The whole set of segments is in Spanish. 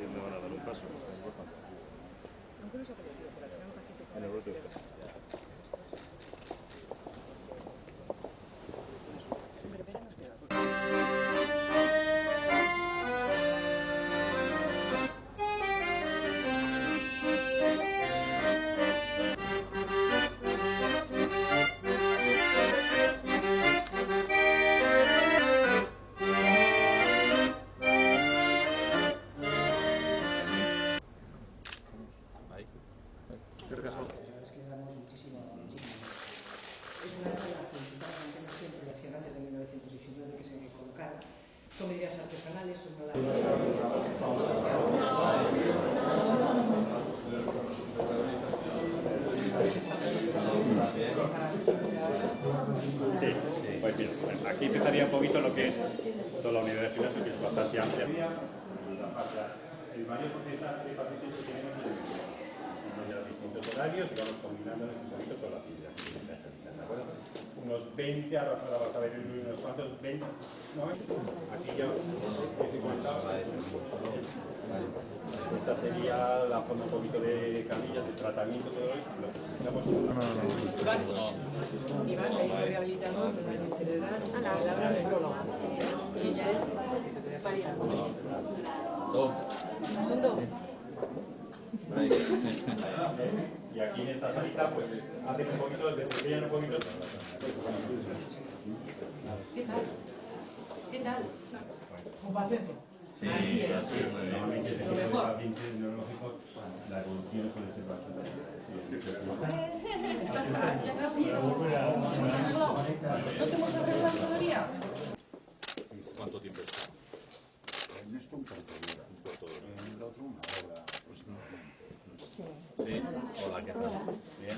que me van a dar un paso. Aunque no se ha podido, por aquí, casi te En el brote. Son medidas artesanales, son Sí, pues mira, bueno, aquí empezaría un poquito lo que es toda la unidad de gimnasio, que es bastante amplia. El mayor porcentaje de pacientes que tenemos en los distintos horarios y vamos combinando un poquito todas las ideas ¿de acuerdo? Unos 20, ahora vas a ver unos cuantos, 20, ¿no? Aquí ya esta sería la forma un poquito de camillas, de tratamiento, todo eso, lo que necesitamos. Iván, médico rehabilitador, se le da a la palabra neurólogo. Y ella es María. ¿Son dos? Y aquí en esta salita, pues, hacen un poquito, desempeñan un poquito. ¿Qué tal? ¿Qué tal? ¿Con paciencia? Sí, así es. Normalmente desde que los pacientes neurológicos, la evolución suele ser bastante. ¿Ya estás bien? ¿No te hemos arreglado todavía? ¿Cuánto tiempo está? En esto un cuarto de hora. Un cuarto de hora. En el otro una hora aproximadamente. Sí. Hola, ¿qué tal? Bien.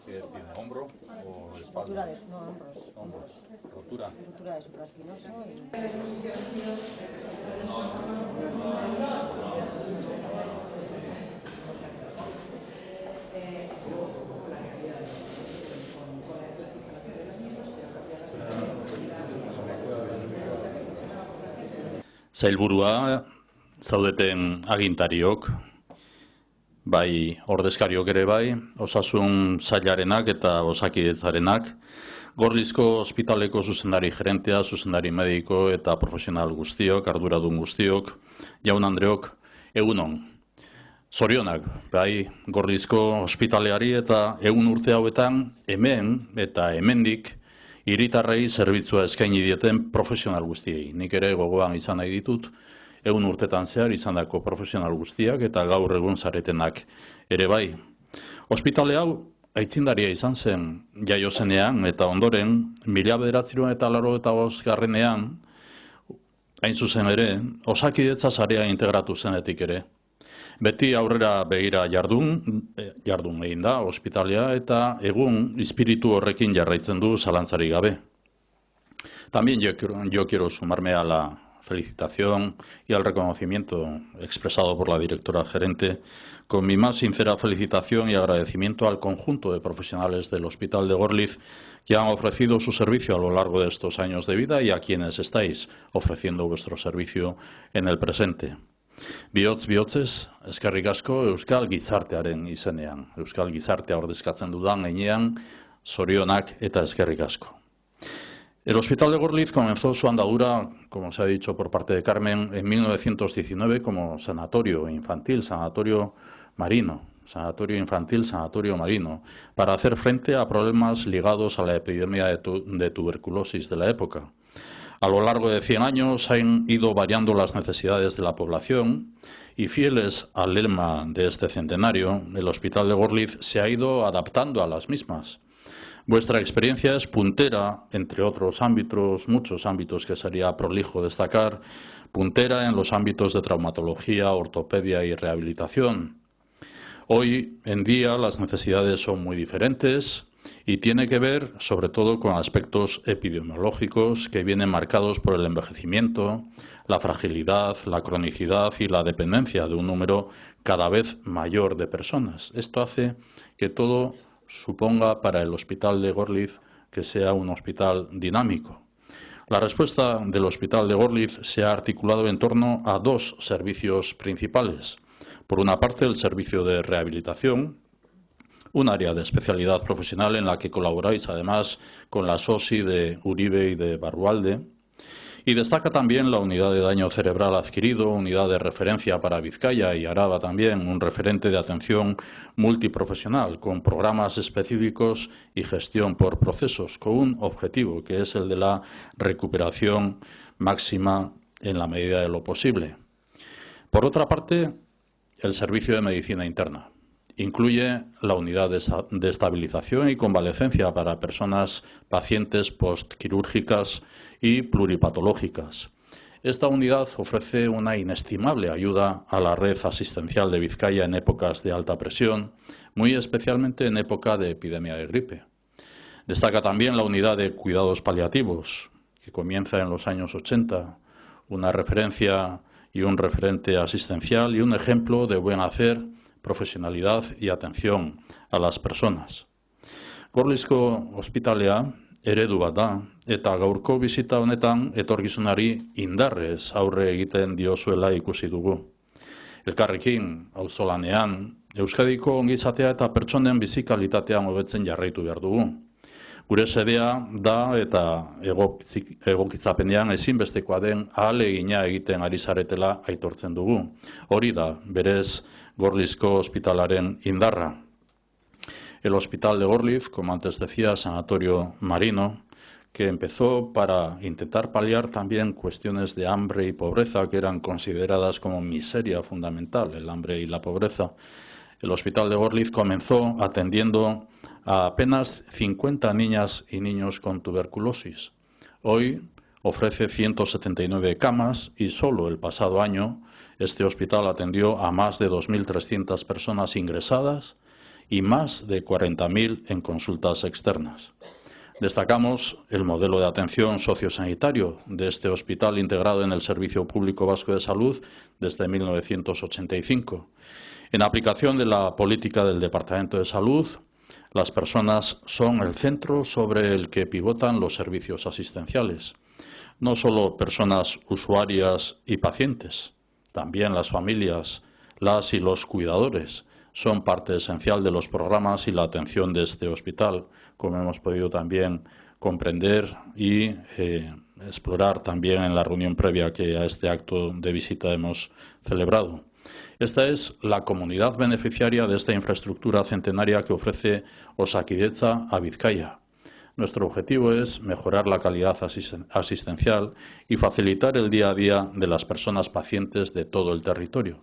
¿Qué tiene? ¿Hombro o espalda? No, hombros. Hombros. ¿Rotura? Rotura de supraespinoso y... Sailburua, zaudeten agintariok, bai ordezkariok ere bai, osasun sailarenak eta osakidetzarenak, Gorlizko ospitaleko zuzendari gerentea, zuzendari mediko eta profesional guztiok, arduradun guztiok, jaun Andreok, egunon. Zorionak, bai, Gorlizko ospitaleari eta egun urte hauetan hemen eta hemendik hiritarrei zerbitzua eskaini dieten profesional guztiei. Nik ere gogoan izan nahi ditut, egun urtetan zehar izandako profesional guztiak eta gaur egun zaretenak ere bai. Ospitale hau aitzindaria izan zen jaio zenean eta ondoren 1985 hain zuzen ere, osakidetza sarea integratu zenetik ere. Beti aurrera begira jardun egin da ospitalea eta egun espiritu horrekin jarraitzen du zalantzarik gabe. También yo quiero sumarme a la felicitación y al reconocimiento expresado por la directora gerente, con mi más sincera felicitación y agradecimiento al conjunto de profesionales del Hospital de Gorliz que han ofrecido su servicio a lo largo de estos años de vida y a quienes estáis ofreciendo vuestro servicio en el presente. Bihotz-bihotzez, eskerrik asko Euskal Gizartearen izenean. Euskal Gizartea ordezkatzen dudan heinean, zorionak eta eskerrik asko. El Hospital de Gorliz comenzó su andadura, como se ha dicho por parte de Carmen, en 1919 como sanatorio infantil, sanatorio marino, para hacer frente a problemas ligados a la epidemia de tuberculosis de la época. A lo largo de 100 años han ido variando las necesidades de la población y, fieles al lema de este centenario, el Hospital de Gorliz se ha ido adaptando a las mismas. Vuestra experiencia es puntera, entre otros ámbitos, muchos ámbitos que sería prolijo destacar, puntera en los ámbitos de traumatología, ortopedia y rehabilitación. Hoy en día las necesidades son muy diferentes y tiene que ver sobre todo con aspectos epidemiológicos que vienen marcados por el envejecimiento, la fragilidad, la cronicidad y la dependencia de un número cada vez mayor de personas. Esto hace que todo suponga para el Hospital de Gorliz que sea un hospital dinámico. La respuesta del Hospital de Gorliz se ha articulado en torno a dos servicios principales. Por una parte, el servicio de rehabilitación, un área de especialidad profesional en la que colaboráis además con la SOSI de Uribe y de Barrualde. Y destaca también la unidad de daño cerebral adquirido, unidad de referencia para Vizcaya y Araba también, un referente de atención multiprofesional con programas específicos y gestión por procesos, con un objetivo que es el de la recuperación máxima en la medida de lo posible. Por otra parte, el servicio de medicina interna. Incluye la unidad de estabilización y convalecencia para personas pacientes postquirúrgicas y pluripatológicas. Esta unidad ofrece una inestimable ayuda a la red asistencial de Vizcaya en épocas de alta presión, muy especialmente en época de epidemia de gripe. Destaca también la unidad de cuidados paliativos, que comienza en los años 80, una referencia y un referente asistencial y un ejemplo de buen hacer, profesionalidad y atención a las personas. Gorlizko ospitalea eredu bat da, eta gaurko bizita honetan etorkizunari indarrez aurre egiten diozuela ikusi dugu. Elkarrekin, auzolanean, Euskadiko ongizatea eta pertsonen bizi kalitatean hobetzen jarraitu behar dugu. Gure sedea da eta egokitzapenean ezinbestekoa den ahalegina egiten ari zaretela aitortzen dugu. Hori da, berez, Gorlizko ospitalaren indarra. El Hospital de Gorliz, como antes decía, Sanatorio Marino, que empezó para intentar paliar también cuestiones de hambre y pobreza que eran consideradas como miseria fundamental, el hambre y la pobreza. El Hospital de Gorliz comenzó atendiendo a apenas 50 niñas y niños con tuberculosis. Hoy ofrece 179 camas y solo el pasado año este hospital atendió a más de 2.300 personas ingresadas y más de 40.000 en consultas externas. Destacamos el modelo de atención sociosanitario de este hospital integrado en el Servicio Público Vasco de Salud desde 1985. En aplicación de la política del Departamento de Salud, las personas son el centro sobre el que pivotan los servicios asistenciales. No solo personas usuarias y pacientes, también las familias, las y los cuidadores son parte esencial de los programas y la atención de este hospital, como hemos podido también comprender y explorar también en la reunión previa que a este acto de visita hemos celebrado. Esta es la comunidad beneficiaria de esta infraestructura centenaria que ofrece Osakidetza a Vizcaya. Nuestro objetivo es mejorar la calidad asistencial y facilitar el día a día de las personas pacientes de todo el territorio.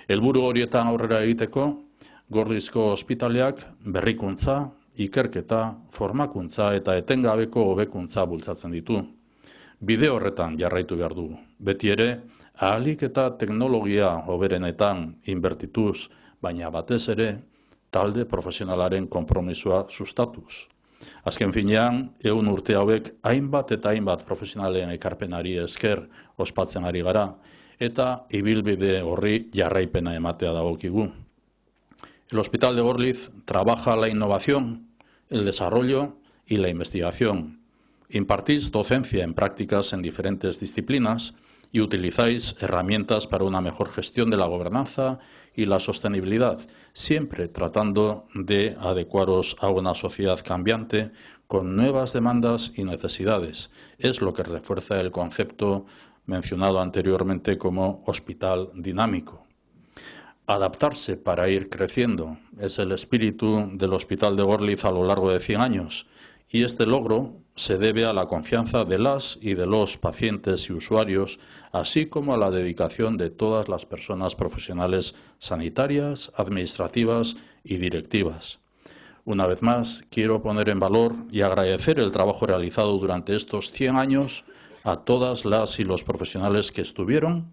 Helburu horietan aurrera egiteko, Gorlizko ospitaleak berrikuntza, ikerketa, formakuntza eta etengabeko hobekuntza bultzatzen ditu. Bide horretan jarraitu behar dugu. Beti ere, ahalik eta teknologia hoberenetan inbertituz, baina batez ere, talde profesionalaren konpromisoa sustatuz. Azken finean, 100 urte hauek hainbat eta hainbat profesionalen ekarpenari esker ospatzen ari gara, eta ibilbide horri jarraipena ematea dagokigu. El Hospital de Gorliz trabaja la innovación, el desarrollo y la investigación. Impartís docencia en prácticas en diferentes disciplinas y utilizáis herramientas para una mejor gestión de la gobernanza y la sostenibilidad, siempre tratando de adecuaros a una sociedad cambiante con nuevas demandas y necesidades. Es lo que refuerza el concepto mencionado anteriormente como hospital dinámico. Adaptarse para ir creciendo es el espíritu del Hospital de Gorliz a lo largo de 100 años y este logro se debe a la confianza de las y de los pacientes y usuarios, así como a la dedicación de todas las personas profesionales sanitarias, administrativas y directivas. Una vez más, quiero poner en valor y agradecer el trabajo realizado durante estos 100 años a todas las y los profesionales que estuvieron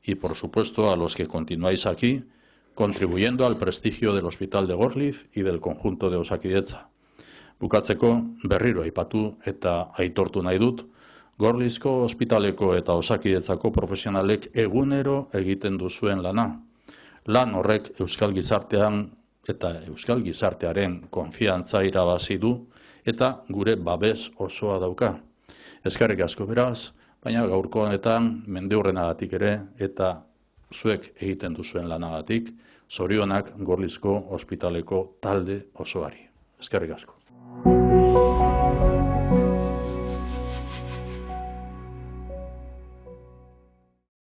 y, por supuesto, a los que continuáis aquí, contribuyendo al prestigio del Hospital de Gorliz y del conjunto de Osakidetza. Bukatzeko, berriro aipatu eta aitortu nahi dut, Gorlizko ospitaleko eta Osakidetzako profesionalek egunero egiten duzuen lana. Lan horrek Euskal Gizartean eta Euskal Gizartearen konfiantza irabazi du eta gure babes osoa dauka. Eskerrik asko beraz, baina gaurko honetan mendiurrenagatik ere eta zuek egiten duzuen lanagatik, zorionak Gorlizko ospitaleko talde osoari. Eskerrik asko.